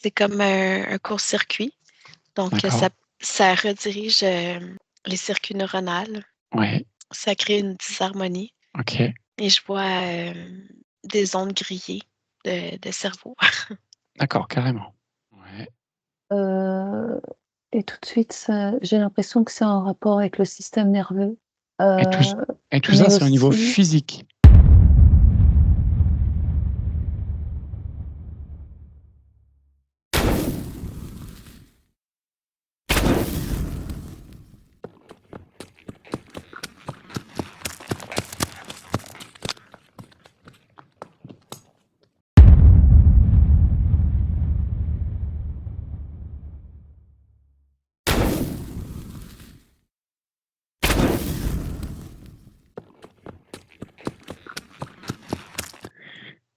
C'est comme un court-circuit. Donc, D'accord. ça redirige les circuits neuronaux. Ouais. Ça crée une disharmonie. OK. Et je vois des ondes grillées de cerveau. D'accord, carrément. Ouais. Heu et tout de suite, j'ai l'impression que c'est en rapport avec le système nerveux, Et tout heu, et tout ça, mais c'est au niveau aussi physique?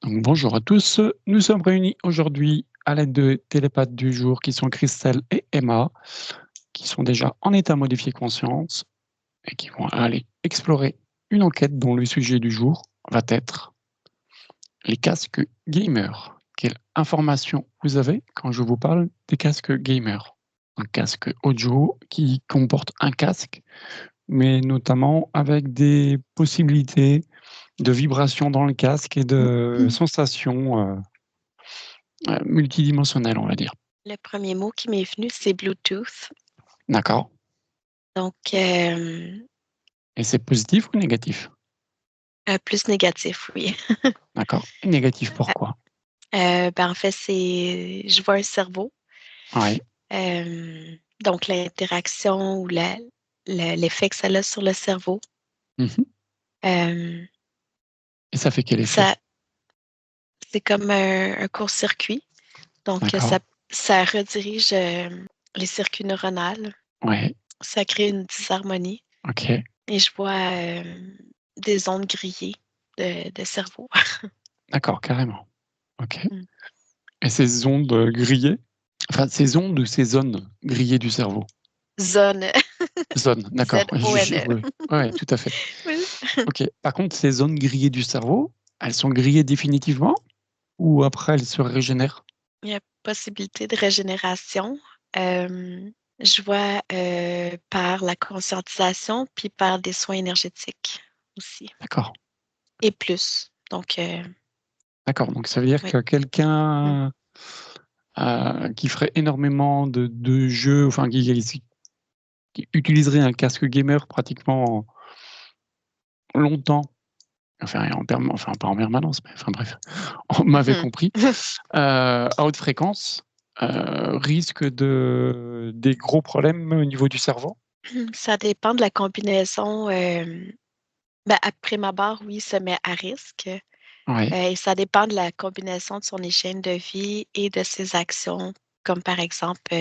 Donc bonjour à tous, nous sommes réunis aujourd'hui à l'aide de télépathes du jour qui sont Christelle et Emma, qui sont déjà en état modifié conscience et qui vont aller explorer une enquête dont le sujet du jour va être les casques gamers. Quelle information vous avez quand je vous parle des casques gamers? Un casque audio qui comporte un casque, mais notamment avec des possibilités de vibrations dans le casque et de sensations, multidimensionnelles, on va dire. Le premier mot qui m'est venu, c'est Bluetooth. D'accord, Donc, et c'est positif ou négatif? plus négatif, oui. D'accord, et négatif pourquoi? En fait, je vois un cerveau. Ouais. Donc, l'interaction ou l'effet que ça a sur le cerveau, Mmh. euh, Et ça fait quel effet? ça, c'est comme un court-circuit. Donc, D'accord, ça redirige les circuits neuronaux. ouais, Ça crée une disharmonie. OK, Et je vois des ondes grillées de cerveau. d'accord, carrément. OK, Mm. et ces ondes, grillées, enfin ces ondes ou ces zones grillées du cerveau? Zone, Zones, d'accord, Z-O-N-E. oui, ouais, tout à fait. Oui. OK, par contre, ces zones grillées du cerveau, elles sont grillées définitivement ou après elles se régénèrent? Il y a possibilité de régénération. Je vois par la conscientisation, puis par des soins énergétiques aussi. D'accord, Et plus. Donc, d'accord, donc ça veut dire oui. que Mm. quelqu'un, qui ferait énormément de jeux, enfin qui utiliserait un casque gamer pratiquement longtemps, enfin enfin pas en permanence, mais enfin bref, on m'avait Mhm. compris, à haute fréquence, risque de des gros problèmes au niveau du cerveau? Ça dépend de la combinaison. Après ma barre, oui, se met à risque. Ouais, Et ça dépend de la combinaison de son hygiène de vie et de ses actions, comme par exemple,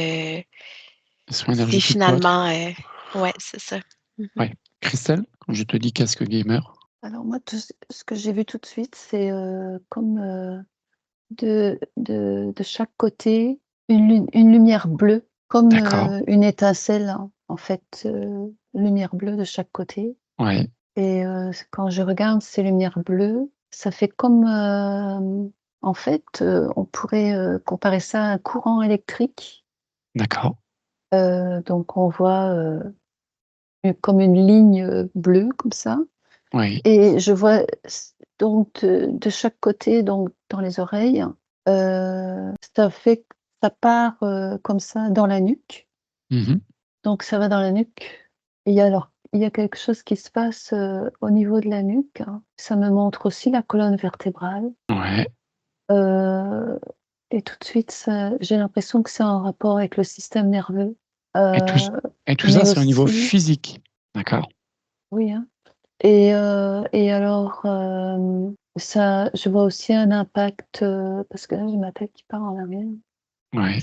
soins si énergétiques ou autres? finalement, ouais, c'est ça. Mhm. Ouais. Christelle, quand je te dis casque gamer? alors moi, tout ce que j'ai vu tout de suite, c'est, comme, de chaque côté, une lumière bleue, comme, D'accord, une étincelle, en fait, lumière bleue de chaque côté ouais, et quand je regarde ces lumières bleues, ça fait comme, en fait, on pourrait, comparer ça à un courant électrique. d'accord, Donc on voit, comme une ligne, bleue comme ça oui, et je vois donc de chaque côté, donc dans les oreilles, ça fait ça part, comme ça dans la nuque, mmh, donc ça va dans la nuque et il y a quelque chose qui se passe, au niveau de la nuque, hein. Ça me montre aussi la colonne vertébrale, ouais, heu et tout de suite j'ai l'impression que c'est en rapport avec le système nerveux, et tout heu, et tout ça, mais c'est au niveau aussi physique? D'accord, oui, hein. Et alors, ça je vois aussi un impact, parce que là, j'ai ma tête qui part en arrière. ouais,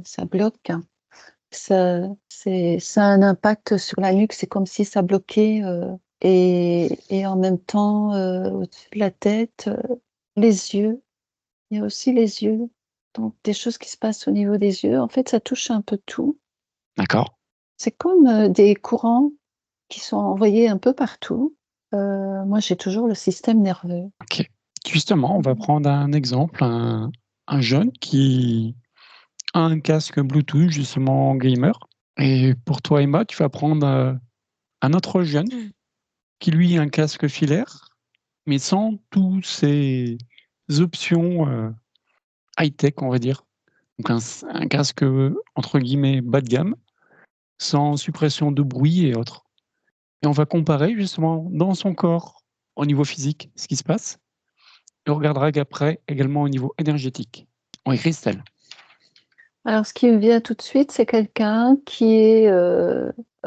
Ça bloque, hein. Ça a un impact sur la nuque, c'est comme si ça bloquait, et en même temps, au-dessus de la tête, les yeux. Il y a aussi les yeux, donc des choses qui se passent au niveau des yeux. En fait, ça touche un peu tout. d'accord, C'est comme, des courants qui sont envoyés un peu partout. Moi, j'ai toujours le système nerveux. OK. Justement, on va Mmh. prendre un exemple, un jeune qui un casque Bluetooth, justement gamer. Et pour toi, Emma, tu vas prendre un autre jeune Mmh. qui, lui, a un casque filaire, mais sans tous ces options high-tech, on va dire. Donc un casque, entre guillemets, bas de gamme, sans suppression de bruit et autres. Et on va comparer justement dans son corps, au niveau physique, ce qui se passe. Et on regardera qu'après, également au niveau énergétique. Oui, Christelle. Alors, ce qui me vient tout de suite, c'est quelqu'un qui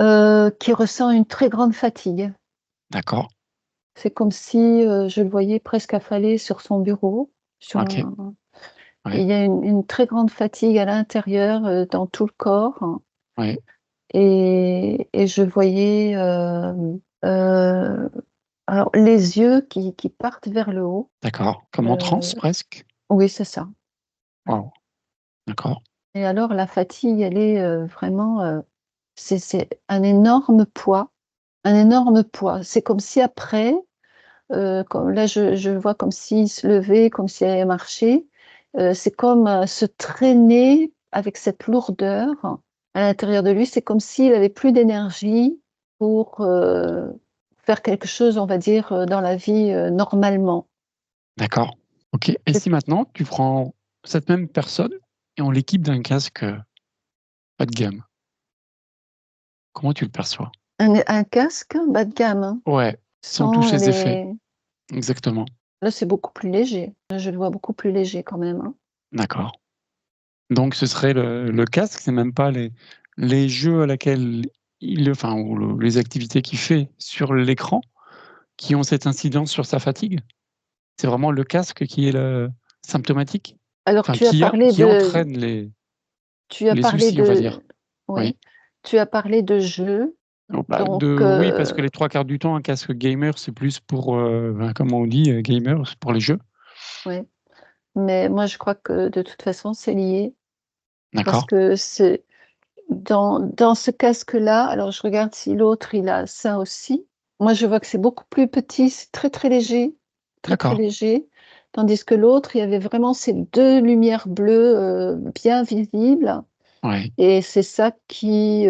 ressent une très grande fatigue. D'accord. C'est comme si je le voyais presque affalé sur son bureau. OK. Il Ouais. y a une très grande fatigue à l'intérieur, dans tout le corps. Ouais. Et je voyais alors les yeux qui partent vers le haut. D'accord. Comme en transe, Euh, presque. oui, c'est ça. Waouh. D'accord. Et alors la fatigue, elle est vraiment, c'est un énorme poids, un énorme poids. C'est comme si après, comme là, je vois comme s'il se levait, comme s'il allait marcher. C'est comme se traîner avec cette lourdeur à l'intérieur de lui. C'est comme s'il avait plus d'énergie pour faire quelque chose, on va dire, dans la vie normalement. D'accord. OK. Et Je- si maintenant, tu prends cette même personne et on l'équipe d'un casque bas de gamme, comment tu le perçois? un casque bas de gamme, hein, Ouais, sans tous sans ces effets. les. Exactement. Là, c'est beaucoup plus léger. Je le vois beaucoup plus léger quand même, hein. D'accord. Donc ce serait le casque, c'est même pas les jeux à laquelle enfin, ou les activités qu'il fait sur l'écran qui ont cette incidence sur sa fatigue? C'est vraiment le casque qui est le symptomatique? Alors Enfin, qui entraîne tu as les parlé soucis, on va dire? de, oui, Oui. tu as parlé de jeu. Oh, bah, Donc, oui, parce que les 3/4 du temps, un casque gamer, c'est plus pour, ben, comme on dit, gamer, c'est pour les jeux. ouais, mais moi, je crois que de toute façon, c'est lié parce D'accord, que c'est dans ce casque-là, alors je regarde si l'autre, il a ça aussi. Moi, je vois que c'est beaucoup plus petit, c'est très, très léger, très, très d'accord, léger, tandis que l'autre, il y avait vraiment ces 2 lumières bleues, bien visibles, ouais, et c'est ça qui,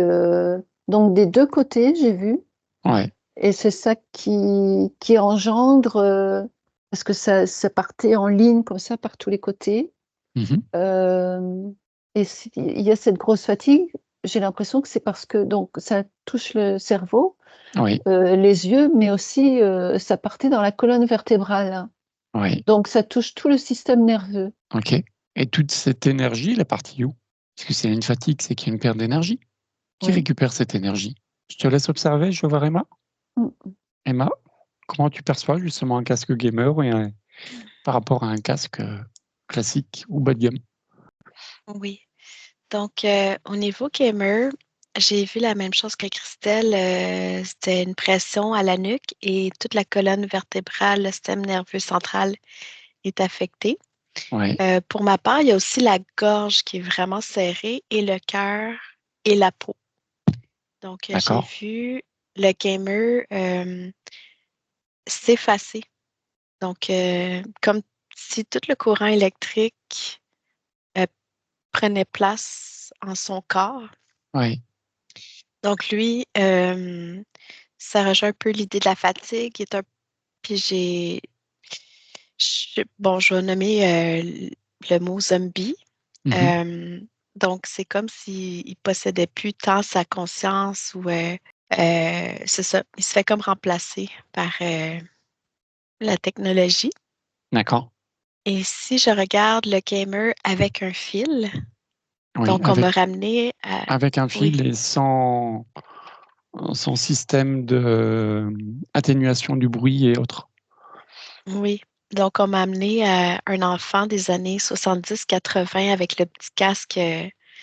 donc des 2 côtés, j'ai vu. ouais. Et c'est ça qui engendre, parce que ça partait en ligne comme ça par tous les côtés. Mmh. Hem et il y a cette grosse fatigue, j'ai l'impression que c'est parce que donc ça touche le cerveau, Oui, les yeux, mais aussi, ça partait dans la colonne vertébrale. oui, Donc ça touche tout le système nerveux. OK, et toute cette énergie, la partie où? Parce que s'il y a une fatigue, c'est qu'il y a une perte d'énergie. Qui Oui. récupère cette énergie? Je te laisse observer, je vais voir Emma. Mmh. Emma, comment tu perçois justement un casque gamer par rapport à un casque, classique ou bas de gamme? Oui. Donc, au niveau gamer, j'ai vu la même chose que Christelle. C'était une pression à la nuque et toute la colonne vertébrale, le système nerveux central est affecté. Ouais, Pour ma part, il y a aussi la gorge qui est vraiment serrée et le cœur et la peau. Donc, j'ai d'accord, vu le gamer s'effacer. Donc, comme si tout le courant électrique euh, prenait place en son corps. ouais, Donc, lui, ça rejoint un peu l'idée de la fatigue. Puis bon, je vais nommer le mot zombie. mmh, Euh, donc, c'est comme s'il possédait plus tant sa conscience ou c'est ça, il se fait comme remplacer par la technologie. d'accord, Et si je regarde le gamer avec un fil, oui, donc on me ramené à... avec un Oui, fil et sans système de, atténuation du bruit et autres. oui. Donc on m'a amené à un enfant des années 70-80 avec le petit casque,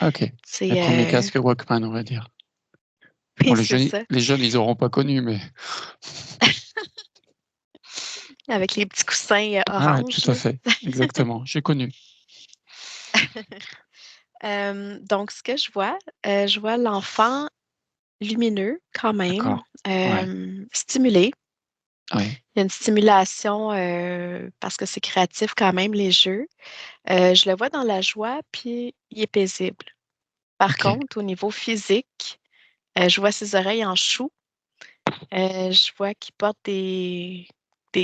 OK, les premiers c'est... casques Walkman, on va dire. Bon, oui, c'est ça. les jeunes, ils auront pas connu, mais Avec les petits coussins ah, tout orange, à là. fait, exactement, j'ai connu. Donc, ce que je vois l'enfant lumineux quand même, D'accord, ouais, stimulé. Oui. Il y a une stimulation parce que c'est créatif quand même, les jeux. Je le vois dans la joie, puis il est paisible. Par OK. contre, au niveau physique, je vois ses oreilles en chou. Je vois qu'il porte des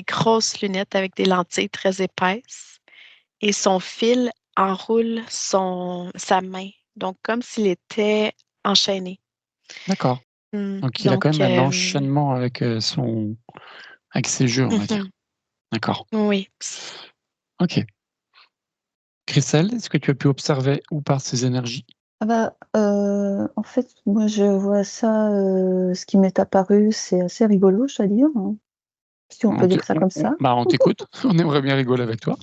grosses lunettes avec des lentilles très épaisses. Et son fil enroule sa main. Donc, comme s'il était enchaîné. D'accord. Donc il a quand Donc, même un enchaînement avec, avec ses jeux, on va dire. mhm, D'accord. oui. OK. Christelle, est-ce que tu as pu observer ou pas ces énergies? Ah bah, en fait, moi, je vois ça, ce qui m'est apparu, c'est assez rigolo, je dois dire, hein, si on On peut te dire ça comme ça. bah, on t'écoute. On aimerait bien rigoler avec toi.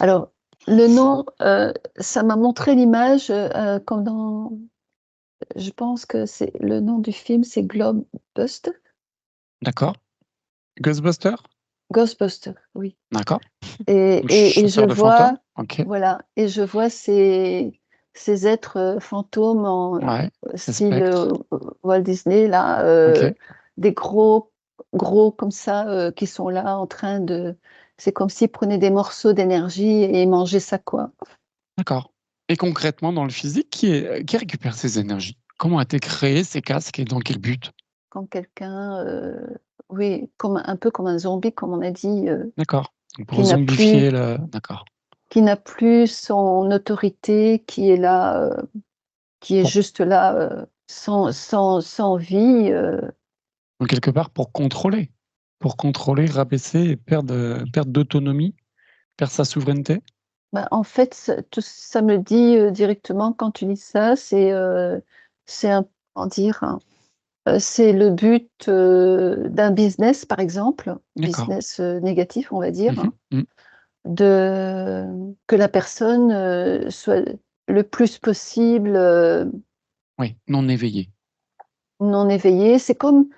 Alors, le nom, ça m'a montré l'image, comme dans je pense que c'est le nom du film, c'est Globbuster? D'accord. Ghostbusters? Ghostbusters, oui, D'accord. et Donc et je chasseur de fantômes? vois OK. voilà et je vois ces êtres, fantômes en, Ouais. Les style, spectres. Walt Disney là, OK. des gros comme ça, qui sont là en train de c'est comme s'ils prenaient des morceaux d'énergie et mangeaient ça, quoi. D'accord. Et concrètement, dans le physique, qui récupère ces énergies? Comment a été créé ces casques et dans quel but? Quand quelqu'un, oui, comme un peu comme un zombie, comme on a dit, D'accord. Donc pour qui n'a plus zombifier le d'accord. qui n'a plus son autorité, qui est là, qui est Pour juste là, sans vie, donc quelque part pour contrôler? Pour contrôler, rabaisser et perdre d'autonomie, perdre sa souveraineté? bah, en fait, ça me dit, directement quand tu dis ça, c'est un comment dire? C'est le but, d'un business, par exemple, D'accord. business, négatif, on va dire, Mmh mh. Mmh. de que la personne, soit le plus possible, Oui, non éveillé. non éveillée. C'est comme,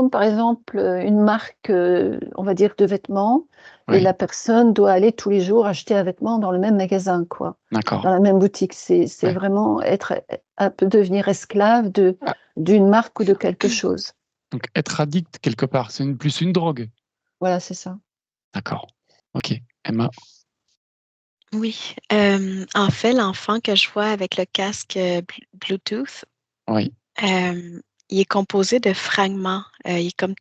par exemple, une marque, on va dire de vêtements et Oui, la personne doit aller tous les jours acheter un vêtement dans le même magasin, quoi, d'accord. dans la même boutique. C'est Ouais. vraiment être, un peu devenir esclave Ah, d'une marque ou de quelque chose. donc être addict quelque part, c'est plus une drogue? Voilà, c'est ça. D'accord. OK. Emma? Oui. En fait, l'enfant que je vois avec le casque Bluetooth, Oui, il est composé de fragments. Il est comme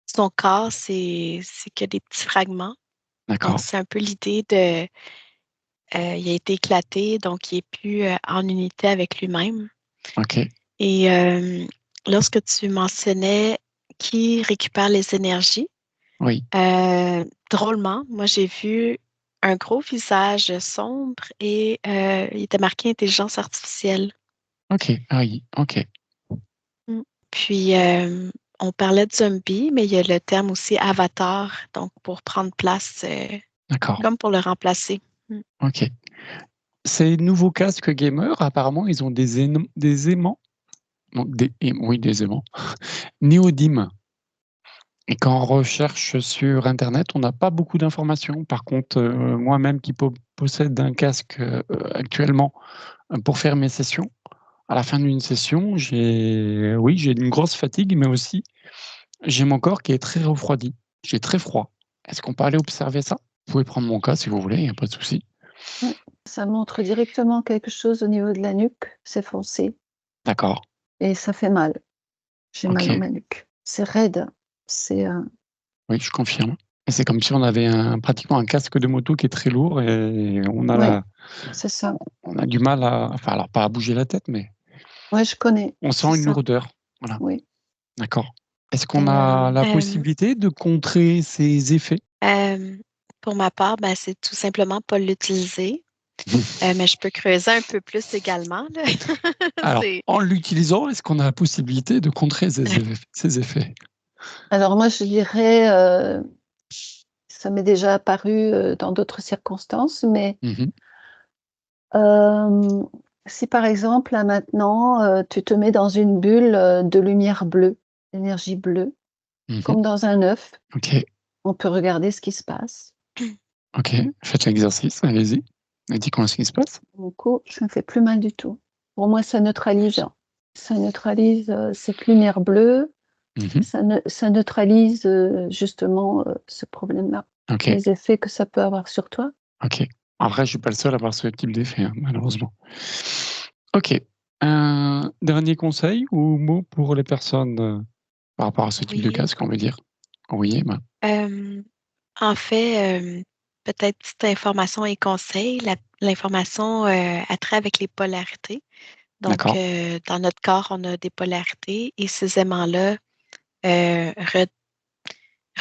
son corps, c'est que des petits fragments. Donc, d'accord. c'est un peu l'idée de il a été éclaté, donc il est plus en unité avec lui-même. OK. Et lorsque tu mentionnais qui récupère les énergies, Oui. drôlement, moi j'ai vu un gros visage sombre et il était marqué intelligence artificielle. OK. Ah oui, OK. Mm. Puis on parlait de zombie, mais il y a le terme aussi avatar, donc pour prendre place, D'accord. comme pour le remplacer. Mm. OK. Ces nouveaux casques gamers, apparemment, ils ont des aimants, donc oui, des aimants, néodymes. Et quand on recherche sur internet, on n'a pas beaucoup d'informations. Par contre, moi-même qui possède un casque, actuellement, pour faire mes sessions, à la fin d'une session, j'ai une grosse fatigue, mais aussi j'ai mon corps qui est très refroidi. J'ai très froid. Est-ce qu'on peut aller observer ça? Vous pouvez prendre mon cas si vous voulez, il y a pas de souci. Ouais, ça montre directement quelque chose au niveau de la nuque, c'est foncé D'accord. et ça fait mal. J'ai mal dans OK. ma nuque. C'est raide, c'est, Oui, je confirme. Et c'est comme si on avait pratiquement un casque de moto qui est très lourd et oui, c'est ça. on a du mal à enfin alors pas à bouger la tête, mais Ouais, je connais, on c'est sent une ça, lourdeur. Voilà, oui d'accord. Est-ce qu'on et a la Euh, possibilité de contrer ces effets? euh, pour ma part, ben, c'est tout simplement pas l'utiliser. Mais je peux creuser un peu plus également, là. Alors, C'est en l'utilisant, est-ce qu'on a la possibilité de contrer ces effets? alors moi je dirais, ça m'est déjà apparu, dans d'autres circonstances, mais Mmh mh. hem, si par exemple là maintenant, tu te mets dans une bulle, de lumière bleue, d'énergie bleue, Mmh. comme dans un œuf, OK, on peut regarder ce qui se passe. OK. Faites l'exercice, allez-y. Et dites-moi ce qui se passe. Du coup, ça me fait plus mal du tout. Pour moi, ça neutralise, cette lumière bleue. Mhm. Ça neutralise justement ce problème-là, Ok, les effets que ça peut avoir sur toi. ok. Après, je suis pas le seul à avoir ce type d'effet, hein, malheureusement. Ok. Un dernier conseil ou mot pour les personnes par rapport à ce type de Oui. casque, on veut dire? Oui, Emma. En fait, peut-être petite information et conseil. L'information a trait avec les polarités. Donc, D'accord. dans notre corps, on a des polarités et ces aimants-là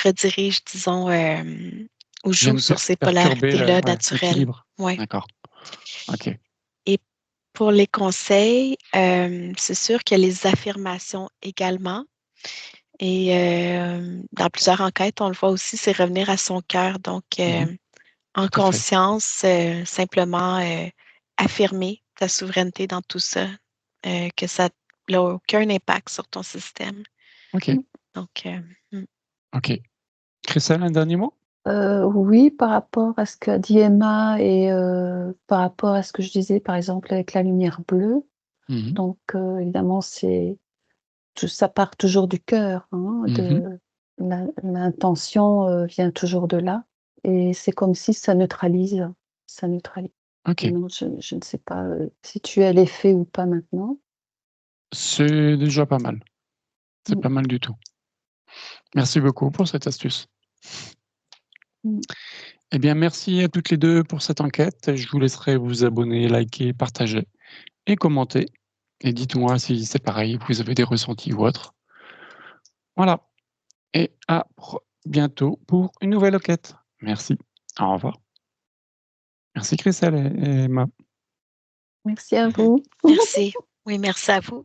redirigent, disons, ou jouent Viennent sur ces perturber polarités-là ouais, naturelles. l'équilibre. Ouais. D'accord. Ok. Et pour les conseils, c'est sûr que les affirmations également. Et dans plusieurs enquêtes, on le voit aussi, c'est revenir à son cœur. Donc, Mhm. en Tout à fait. conscience, simplement affirmer ta souveraineté dans tout ça, que ça n'a aucun impact sur ton système. Ok. Donc, Ok. Christelle, un dernier mot? Oui, par rapport à ce qu'a dit Emma et par rapport à ce que je disais, par exemple, avec la lumière bleue. Mhm. Donc, évidemment, ça part toujours du cœur, hein, Mhm. l'intention vient toujours de là et c'est comme si ça neutralise, ça neutralise. Ok. Maintenant, je ne sais pas, si tu as l'effet ou pas maintenant. C'est déjà pas mal. C'est Mmh, pas mal du tout. Merci beaucoup pour cette astuce. mmh. Eh bien, merci à toutes les deux pour cette enquête. Je vous laisserai vous abonner, liker, partager et commenter. Et dites-moi si c'est pareil, vous avez des ressentis ou autres. Voilà. Et à bientôt pour une nouvelle enquête. Merci. Au revoir. Merci Christelle et Emma. Merci à mhm. vous. Merci. Oui, merci à vous.